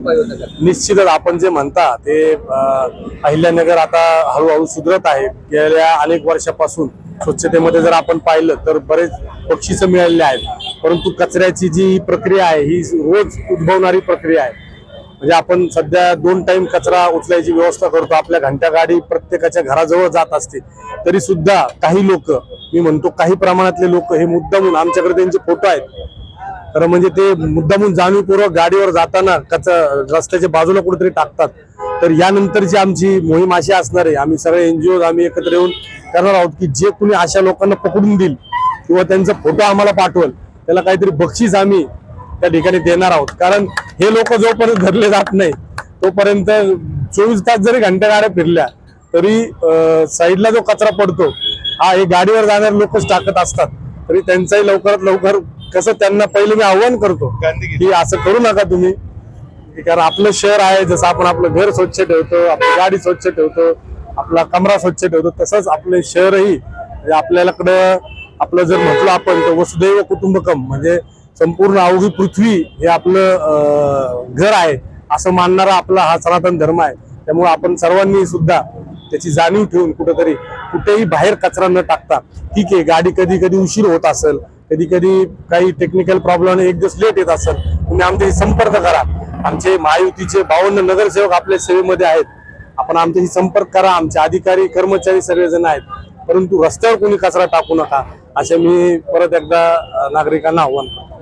निश्चितच आपण जे म्हणता ते अहिल्यानगर आता हळूहळू सुधरत आहे। गेल्या अनेक वर्षापासून स्वच्छतेमध्ये जर आपण पाहिलं तर बरेच बक्षीस मिळालेले आहेत, परंतु कचऱ्याची जी प्रक्रिया आहे ही रोज उद्भवणारी प्रक्रिया आहे। म्हणजे आपण सध्या 2 टाइम कचरा उचलायची व्यवस्था करतो, आपल्या घंटा गाडी प्रत्येकाच्या घराजवळ जात असते, तरी सुद्धा काही लोक, मी म्हणतो काही प्रमाणातले लोक हे मुद्दामून, आमच्याकडे त्यांचे फोटो आहेत, तर म्हणजे ते मुद्दामून जाणीवपूर्वक गाडीवर जाताना रस्त्याच्या बाजूला कुठेतरी टाकतात। तर यानंतरची आमची मोहीम अशी असणार आहे, आम्ही सगळे एनजीओ आम्ही एकत्र येऊन करणार आहोत की जे कुणी अशा लोकांना पकडून देईल किंवा त्यांचा फोटो आम्हाला पाठवल त्याला काहीतरी बक्षीस आम्ही त्या ठिकाणी देणार आहोत। कारण हे लोक जोपर्यंत धरले जात नाही तोपर्यंत 24 तास जरी घंटा गाड्या फिरल्या तरी साईडला जो कचरा पडतो हा हे गाडीवर जाणारे लोकच टाकत असतात। तरी त्यांचाही लवकरात लवकर कसं, त्यांना पहिले मी आव्हान करतो की असं करू नका तुम्ही, कारण आपलं शहर आहे, जसं आपण आपलं घर स्वच्छ ठेवतो, आपली गाडी स्वच्छ ठेवतो, आपला कमरा स्वच्छ ठेवतो, तसंच आपले शहरही आपल्याकडं आपलं जर म्हटलं आपण तर वसुदैव कुटुंबकम म्हणजे संपूर्ण अवघी पृथ्वी हे आपलं घर आहे असं मानणारा आपला हा सनातन धर्म आहे। त्यामुळे आपण सर्वांनी सुद्धा त्याची जाणीव ठेवून कुठेतरी कुठेही बाहेर कचरा न टाकता, ठीक आहे गाडी कधी कधी उशीर होत असेल, कधी कधी काही टेक्निकल प्रॉब्लेम एक दिवस लेट येत असेल, तुम्ही आमच्याशी संपर्क करा। आमचे महायुतीचे 52 नगरसेवक आपल्या सेवेमध्ये आहेत, आपण आमच्याशी संपर्क करा। आमचे अधिकारी कर्मचारी सगळेजण आहेत, परंतु रस्त्यावर कोणी कचरा टाकू नका असे मी परत एकदा नागरिकांना आव्हान करतो।